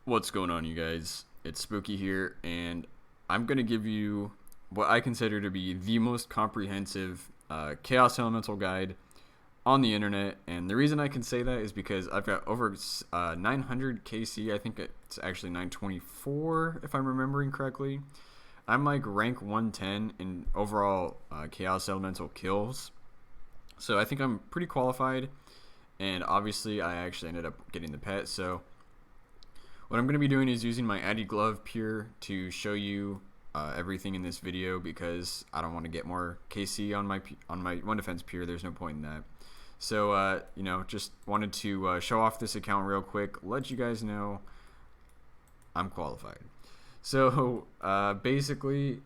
What's going on, you guys? It's Spooky here, and I'm going to give you what I consider to be the most comprehensive Chaos Elemental guide on the internet. And the reason I can say that is because I've got over 900 KC. I think it's actually 924, if I'm remembering correctly. I'm like rank 110 in overall Chaos Elemental kills. So I think I'm pretty qualified. And obviously, I actually ended up getting the pet, so what I'm going to be doing is using my Addy Glove Pure to show you everything in this video because I don't want to get more KC on my One Defense Pure. There's no point in that. So, just wanted to show off this account real quick, let you guys know I'm qualified. So, basically,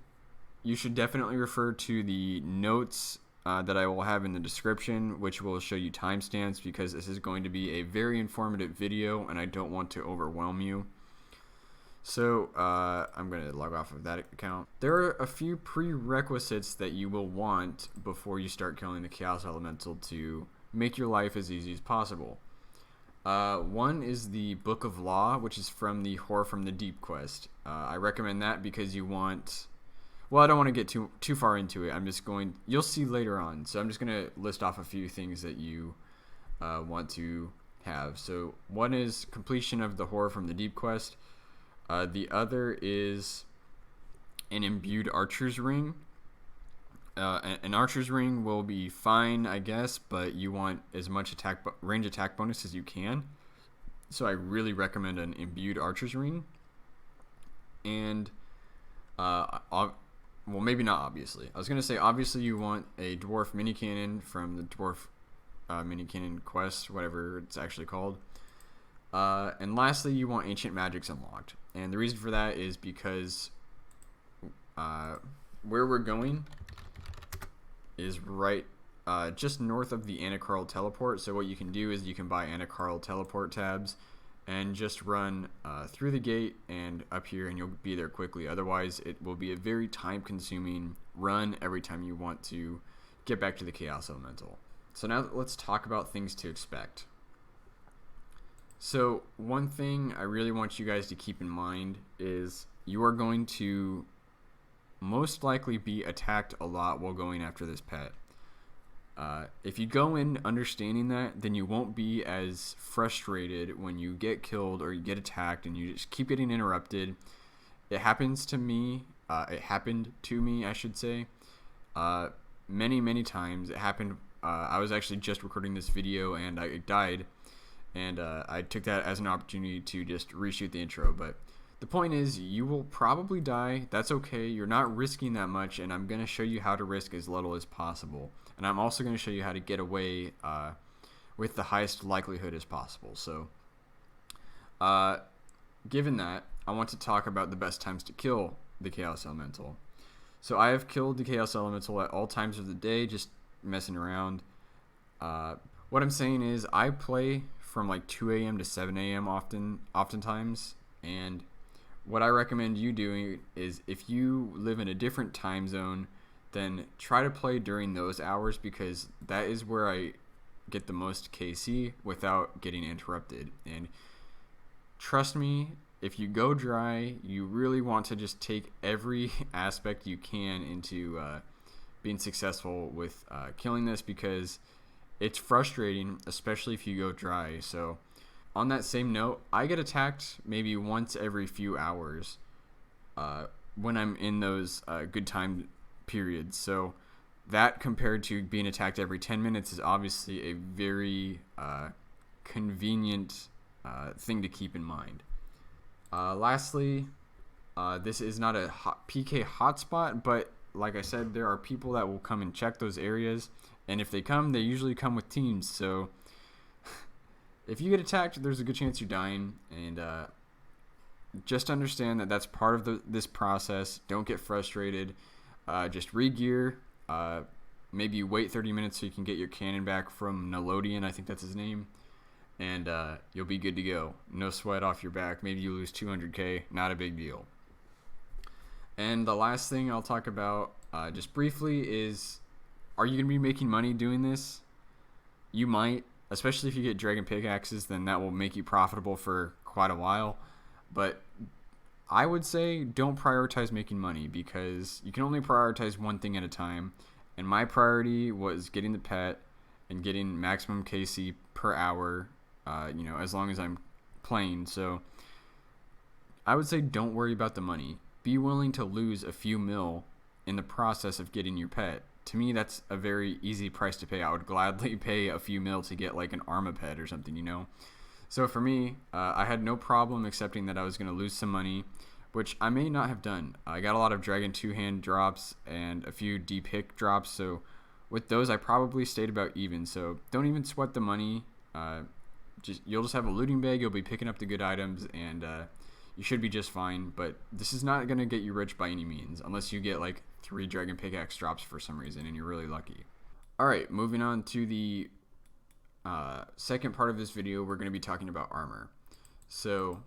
you should definitely refer to the notes that I will have in the description, which will show you timestamps because this is going to be a very informative video and I don't want to overwhelm you. So I'm going to log off of that account. There are a few prerequisites that you will want before you start killing the Chaos Elemental to make your life as easy as possible. One is the Book of Law, which is from the Horror from the Deep quest. I recommend that because you want... Well, I don't want to get too far into it. You'll see later on. So I'm just going to list off a few things that you want to have. So one is completion of the Horror from the Deep quest. The other is an Imbued Archer's Ring. An Archer's Ring will be fine, I guess, but you want as much range attack bonus as you can. So I really recommend an Imbued Archer's Ring. And well, maybe not obviously. I was going to say obviously you want a Dwarf Mini Cannon from the Dwarf Mini Cannon quest, whatever it's actually called. And lastly, you want Ancient Magics unlocked. And the reason for that is because where we're going is right just north of the Anakarl teleport. So what you can do is you can buy Anakarl teleport tabs and just run through the gate and up here and you'll be there quickly. Otherwise, it will be a very time-consuming run every time you want to get back to the Chaos Elemental. So now let's talk about things to expect. So one thing I really want you guys to keep in mind is you are going to most likely be attacked a lot while going after this pet. If you go in understanding that, then you won't be as frustrated when you get killed or you get attacked and you just keep getting interrupted. It happens to me. It happened to me, I should say, many times. It happened. I was actually just recording this video and I died, and I took that as an opportunity to just reshoot the intro. But the point is, you will probably die. That's okay. You're not risking that much, and I'm going to show you how to risk as little as possible. And I'm also going to show you how to get away with the highest likelihood as possible. So, given that, I want to talk about the best times to kill the Chaos Elemental. So I have killed the Chaos Elemental at all times of the day, just messing around. What I'm saying is I play from like 2 a.m. to 7 a.m. oftentimes, and what I recommend you doing is if you live in a different time zone, then try to play during those hours because that is where I get the most KC without getting interrupted. And trust me, if you go dry, you really want to just take every aspect you can into being successful with killing this because it's frustrating, especially if you go dry. So on that same note, I get attacked maybe once every few hours when I'm in those good time periods. So that compared to being attacked every 10 minutes is obviously a very convenient thing to keep in mind. Lastly, this is not a PK hotspot, but like I said, there are people that will come and check those areas, and if they come, they usually come with teams. So if you get attacked, there's a good chance you're dying, and just understand that that's part of this process. Don't get frustrated. Just re-gear. Maybe wait 30 minutes so you can get your cannon back from Nolodian, I think that's his name, and you'll be good to go. No sweat off your back. Maybe you lose 200k. Not a big deal. And the last thing I'll talk about just briefly is, are you going to be making money doing this? You might, especially if you get dragon pickaxes, then that will make you profitable for quite a while. But I would say don't prioritize making money, because you can only prioritize one thing at a time. And my priority was getting the pet and getting maximum KC per hour, as long as I'm playing. So I would say don't worry about the money. Be willing to lose a few mil in the process of getting your pet. To me, that's a very easy price to pay. I would gladly pay a few mil to get like an Arma pet or something. So for me, I had no problem accepting that I was going to lose some money, which I may not have done. I got a lot of Dragon 2-hand drops and a few D-pick drops, so with those I probably stayed about even. So don't even sweat the money. You'll just have a looting bag, you'll be picking up the good items, and you should be just fine. But this is not going to get you rich by any means, unless you get like 3 Dragon Pickaxe drops for some reason and you're really lucky. Alright, moving on to the second part of this video, we're going to be talking about armor. So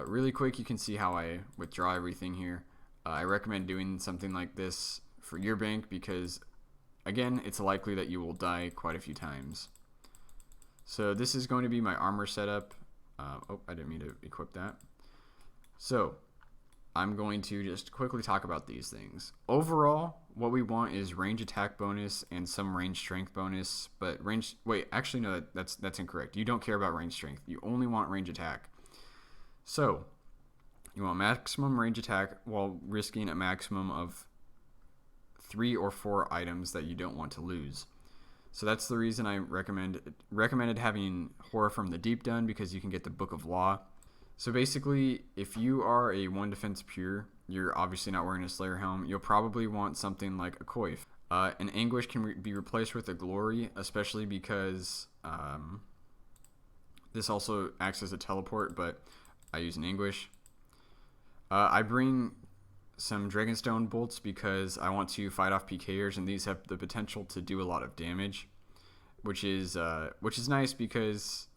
really quick, you can see how I withdraw everything here. I recommend doing something like this for your bank because, again, it's likely that you will die quite a few times. So this is going to be my armor setup. Oh, I didn't mean to equip that. So I'm going to just quickly talk about these things. Overall, what we want is range attack bonus and some range strength bonus, but actually no, that's incorrect. You don't care about range strength. You only want range attack. So you want maximum range attack while risking a maximum of 3 or 4 items that you don't want to lose. So that's the reason I recommended having Horror from the Deep done, because you can get the Book of Law. So basically, if you are a 1 defense pure, you're obviously not wearing a Slayer helm, you'll probably want something like a Coif. An Anguish can be replaced with a Glory, especially because this also acts as a teleport, but I use an Anguish. I bring some Dragonstone bolts because I want to fight off PKers, and these have the potential to do a lot of damage, which is nice because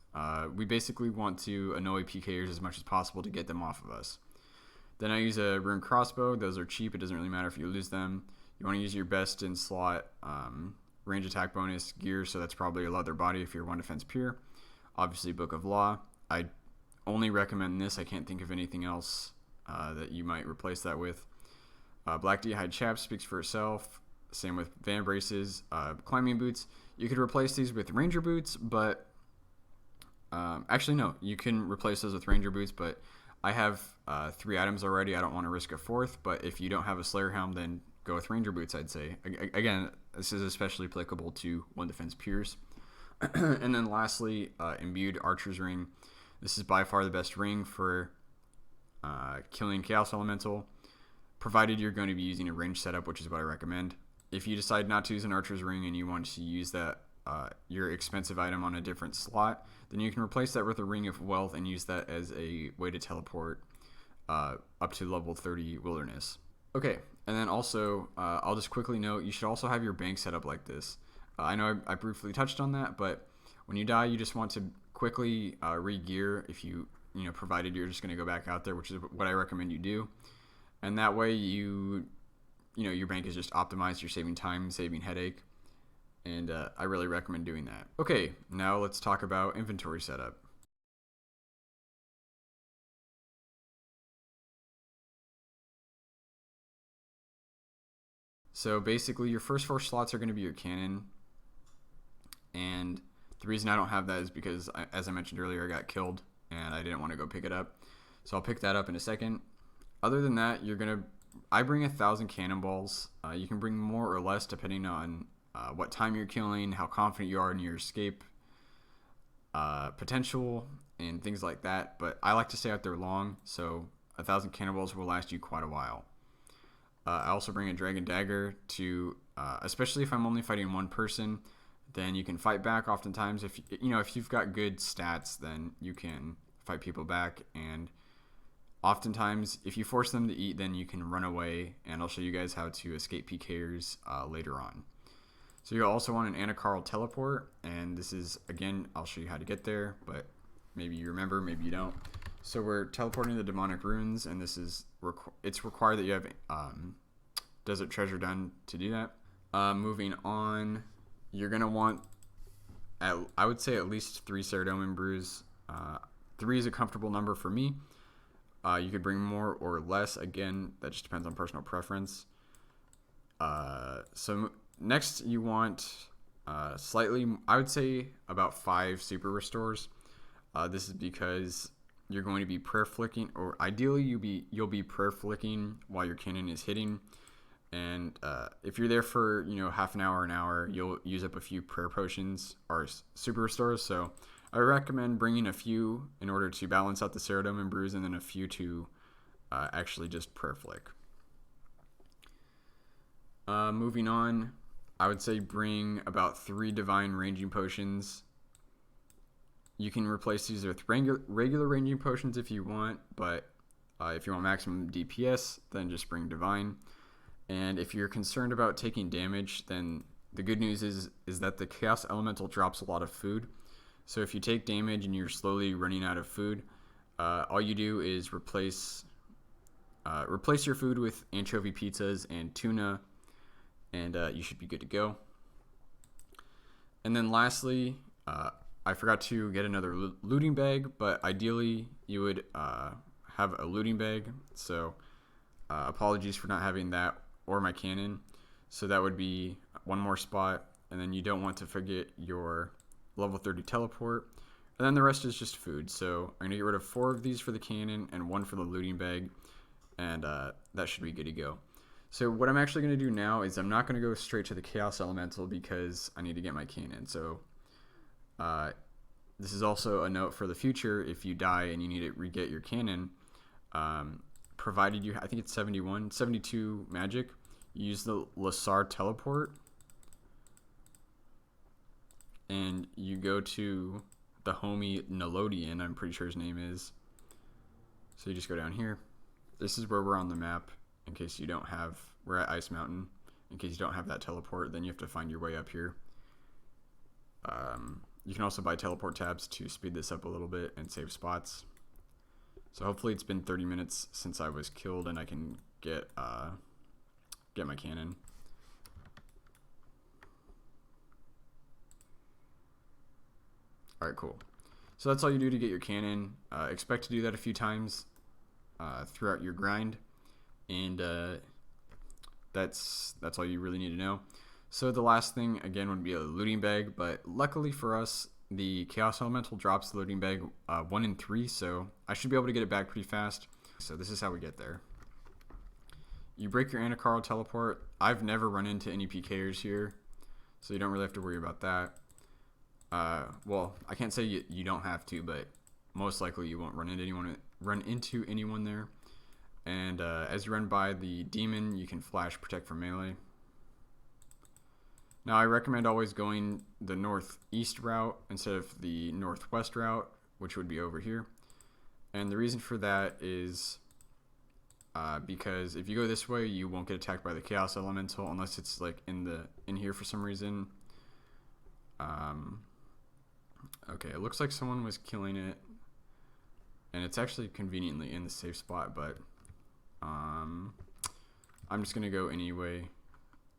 we basically want to annoy PKers as much as possible to get them off of us. Then I use a Rune Crossbow. Those are cheap. It doesn't really matter if you lose them. You want to use your best in slot range attack bonus gear, so that's probably a leather body if you're 1 defense pure. Obviously, Book of Law. I only recommend this. I can't think of anything else that you might replace that with. Black D'hide Chap speaks for itself. Same with Van Braces. Climbing boots. You could replace these with Ranger boots, but actually no, you can replace those with Ranger boots, but I have 3 items already. I don't want to risk a 4th, but if you don't have a Slayer helm, then go with Ranger boots, I'd say. Again, this is especially applicable to 1 defense pures. And then lastly, Imbued Archer's Ring. This is by far the best ring for killing Chaos Elemental, provided you're going to be using a range setup, which is what I recommend. If you decide not to use an Archer's Ring and you want to use that your expensive item on a different slot, then you can replace that with a Ring of Wealth and use that as a way to teleport up to level 30 Wilderness. Okay, and then also, I'll just quickly note, you should also have your bank set up like this. I know I briefly touched on that, but when you die, you just want to quickly re-gear if provided you're just going to go back out there, which is what I recommend you do. And that way your bank is just optimized, you're saving time, saving headache, and I really recommend doing that. Okay, now let's talk about inventory setup. So basically your first 4 slots are going to be your cannon, and the reason I don't have that is because, as I mentioned earlier, I got killed and I didn't want to go pick it up. So I'll pick that up in a second. Other than that, I bring 1,000 cannonballs. You can bring more or less depending on what time you're killing, how confident you are in your escape potential, and things like that. But I like to stay out there long, so 1,000 cannonballs will last you quite a while. I also bring a Dragon Dagger to, especially if I'm only fighting 1 person, then you can fight back. Oftentimes, if you've got good stats, then you can fight people back, and oftentimes if you force them to eat, then you can run away, and I'll show you guys how to escape PKers later on. So you'll also want an Anakarl teleport, and this is, again, I'll show you how to get there, but maybe you remember, maybe you don't. So we're teleporting the demonic runes, and this is it's required that you have Desert Treasure done to do that. Moving on, you're gonna want, I would say, at least 3 Saradomin brews. 3 is a comfortable number for me. You could bring more or less. Again, that just depends on personal preference. So next you want slightly, I would say about 5 super restores. This is because you're going to be prayer flicking, or ideally you'll be prayer flicking while your cannon is hitting. And if you're there for half an hour, you'll use up a few prayer potions or super restores. So I recommend bringing a few in order to balance out the Ceridome and Bruise, and then a few to actually just prayer flick. Moving on, I would say bring about 3 divine ranging potions. You can replace these with regular ranging potions if you want, but if you want maximum DPS, then just bring divine. And if you're concerned about taking damage, then the good news is that the Chaos Elemental drops a lot of food. So if you take damage and you're slowly running out of food, all you do is replace your food with anchovy pizzas and tuna, and you should be good to go. And then lastly, I forgot to get another looting bag, but ideally you would have a looting bag. So apologies for not having that or my cannon. So that would be one more spot, and then you don't want to forget your level 30 teleport, and then the rest is just food. So I'm gonna get rid of 4 of these for the cannon and 1 for the looting bag, and that should be good to go. So what I'm actually gonna do now is I'm not gonna go straight to the Chaos Elemental because I need to get my cannon. So this is also a note for the future: if you die and you need to re-get your cannon, provided you, I think it's 72 magic, use the Lassar teleport, and you go to the homie Nelodian, I'm pretty sure his name is. So you just go down here. This is where we're on the map, in case you don't have, we're at Ice Mountain. In case you don't have that teleport, then you have to find your way up here. You can also buy teleport tabs to speed this up a little bit and save spots. So hopefully it's been 30 minutes since I was killed and I can get my cannon. Alright, cool. So that's all you do to get your cannon. Expect to do that a few times throughout your grind, and that's all you really need to know. So the last thing, again, would be a looting bag, but luckily for us, the Chaos Elemental drops the looting bag 1 in 3, so I should be able to get it back pretty fast. So this is how we get there. You break your Anacaro teleport. I've never run into any PKers here, so you don't really have to worry about that. Well, I can't say you don't have to, but most likely you won't run into anyone there. And as you run by the demon, you can flash protect from melee. Now, I recommend always going the northeast route instead of the northwest route, which would be over here. And the reason for that is because if you go this way, you won't get attacked by the Chaos Elemental unless it's like in here for some reason. Okay, it looks like someone was killing it, and it's actually conveniently in the safe spot, but I'm just gonna go anyway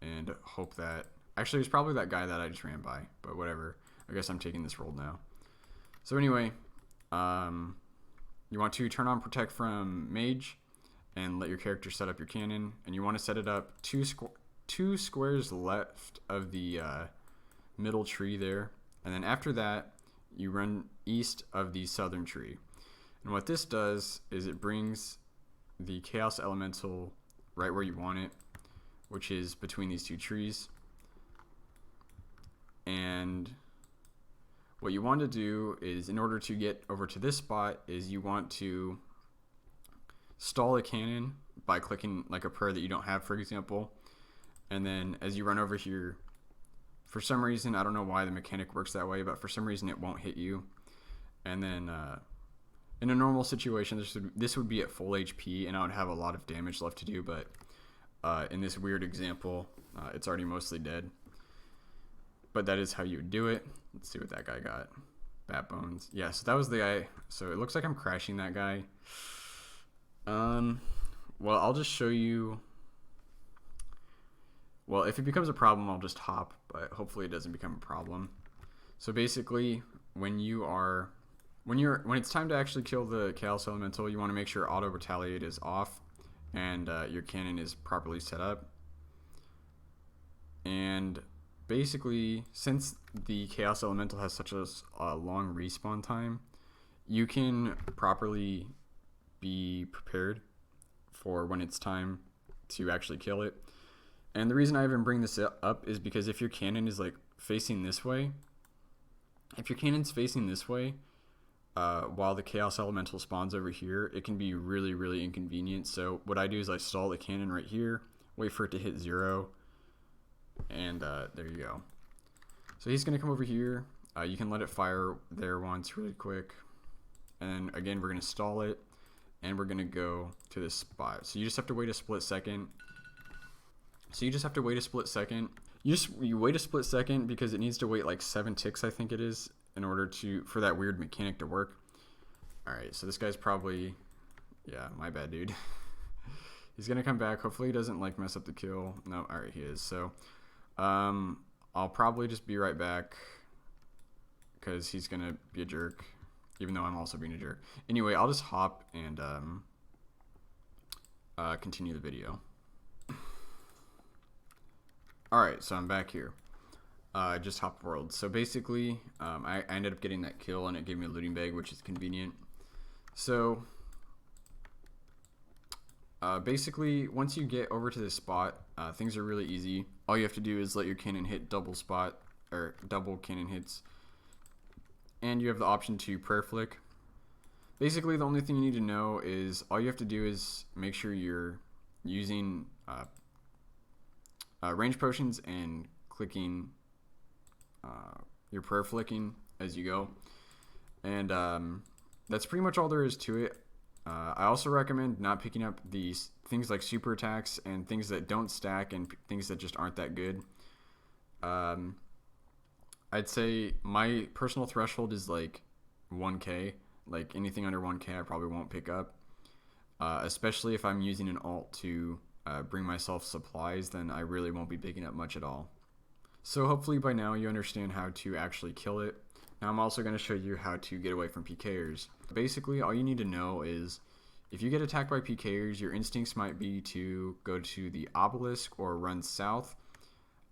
and hope that, actually it's probably that guy that I just ran by, but whatever. I guess I'm taking this roll now. So anyway, you want to turn on protect from mage and let your character set up your cannon, and you want to set it up two squares left of the middle tree there, and then after that you run east of the southern tree. And what this does is it brings the Chaos Elemental right where you want it, which is between these 2 trees. And what you want to do is, in order to get over to this spot, is you want to stall a cannon by clicking like a prayer that you don't have, for example. And then as you run over here, for some reason, I don't know why the mechanic works that way, but for some reason it won't hit you. And then in a normal situation, this would be at full HP, and I would have a lot of damage left to do, but in this weird example, it's already mostly dead. But that is how you would do it. Let's see what that guy got. Bat bones. Yeah, so that was the guy. So it looks like I'm crashing that guy. Well, I'll just show you. Well, if it becomes a problem, I'll just hop, but hopefully it doesn't become a problem. So basically, when you are when it's time to actually kill the Chaos Elemental, you want to make sure Auto Retaliate is off and your cannon is properly set up. And basically, since the Chaos Elemental has such a long respawn time, you can properly be prepared for when it's time to actually kill it. And the reason I even bring this up is because if your cannon is like facing this way, if your cannon's facing this way, while the Chaos Elemental spawns over here, it can be really, really inconvenient. So what I do is I stall the cannon right here, wait for it to hit 0, and there you go. So he's gonna come over here. You can let it fire there once really quick, and again we're gonna stall it, and we're gonna go to this spot. So you just have to wait a split second. You wait a split second because it needs to wait like 7 ticks, I think it is, in order for that weird mechanic to work. All right, so this guy's probably, yeah, my bad, dude. He's gonna come back. Hopefully he doesn't like mess up the kill. No, all right, he is. So I'll probably just be right back because he's gonna be a jerk, even though I'm also being a jerk. Anyway, I'll just hop and continue the video. Alright, so I'm back here. I just hopped world. So basically, I ended up getting that kill and it gave me a looting bag, which is convenient. So basically, once you get over to this spot, things are really easy. All you have to do is let your cannon hit double cannon hits, and you have the option to prayer flick. Basically, the only thing you need to know is all you have to do is make sure you're using range potions and clicking your prayer flicking as you go, and that's pretty much all there is to it. I also recommend not picking up these things like super attacks and things that don't stack and things that just aren't that good. I'd say my personal threshold is like 1k. Like anything under 1k I probably won't pick up, especially if I'm using an alt to bring myself supplies, then I really won't be picking up much at all. So hopefully by now you understand how to actually kill it. Now I'm also going to show you how to get away from PKers. Basically all you need to know is if you get attacked by PKers, your instincts might be to go to the obelisk or run south.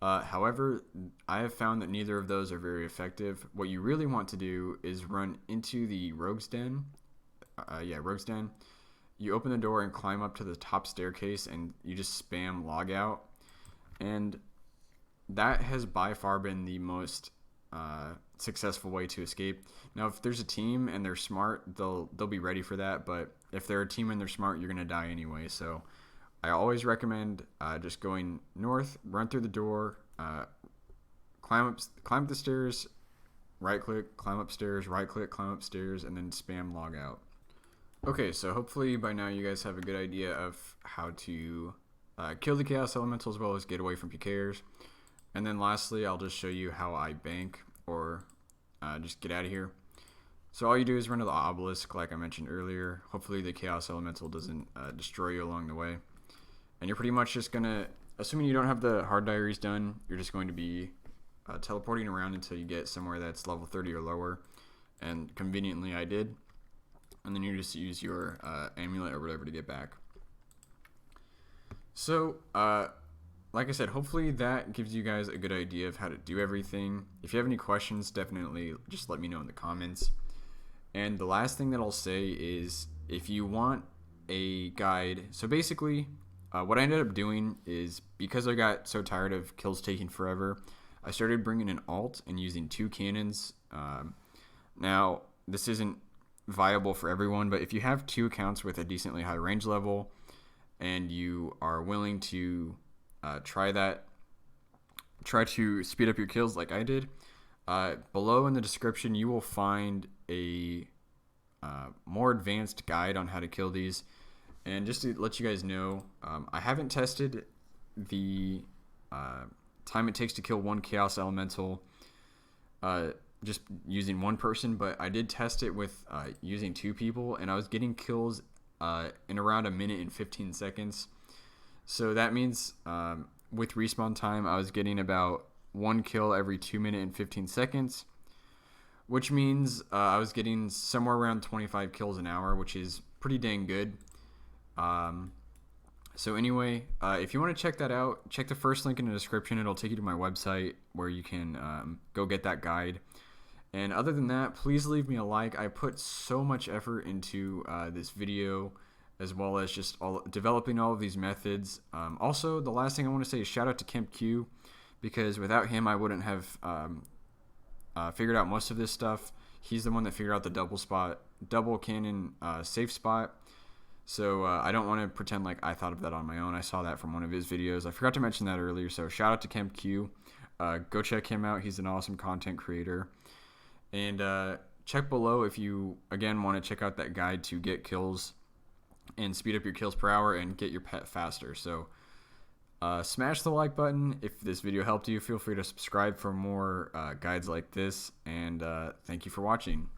However, I have found that neither of those are very effective. What you really want to do is run into the rogue's den. Rogue's den. You open the door and climb up to the top staircase and you just spam log out. And that has by far been the most successful way to escape. Now, if there's a team and they're smart, they'll be ready for that. But if they're a team and they're smart, you're gonna die anyway. So I always recommend just going north, run through the door, climb up the stairs, right click, climb upstairs, right click, climb upstairs, and then spam log out. Okay, so hopefully by now you guys have a good idea of how to kill the Chaos Elemental as well as get away from PKers. And then lastly, I'll just show you how I bank or just get out of here. So all you do is run to the obelisk like I mentioned earlier. Hopefully the Chaos Elemental doesn't destroy you along the way. And you're pretty much just gonna, assuming you don't have the hard diaries done, you're just going to be teleporting around until you get somewhere that's level 30 or lower. And conveniently I did. And then you just use your amulet or whatever to get back. So, like I said, hopefully that gives you guys a good idea of how to do everything. If you have any questions, definitely just let me know in the comments. And the last thing that I'll say is if you want a guide, so basically what I ended up doing is because I got so tired of kills taking forever, I started bringing an alt and using 2 cannons. Now, this isn't viable for everyone, but if you have 2 accounts with a decently high range level and you are willing to try to speed up your kills like I did, below in the description you will find a more advanced guide on how to kill these. And just to let you guys know, I haven't tested the time it takes to kill 1 Chaos Elemental just using 1 person, but I did test it with using 2 people, and I was getting kills in around 1 minute and 15 seconds. So that means with respawn time, I was getting about 1 kill every 2 minutes and 15 seconds, which means I was getting somewhere around 25 kills an hour, which is pretty dang good. So anyway, if you want to check that out, check the first link in the description. It'll take you to my website where you can go get that guide. And other than that, please leave me a like. I put so much effort into this video, as well as just developing all of these methods. Also, the last thing I want to say is shout out to Kemp Q, because without him, I wouldn't have figured out most of this stuff. He's the one that figured out the double cannon safe spot. So I don't want to pretend like I thought of that on my own. I saw that from one of his videos. I forgot to mention that earlier. So shout out to Kemp Q. Go check him out. He's an awesome content creator. And check below if you, again, want to check out that guide to get kills and speed up your kills per hour and get your pet faster. So smash the like button. If this video helped you, feel free to subscribe for more guides like this. And thank you for watching.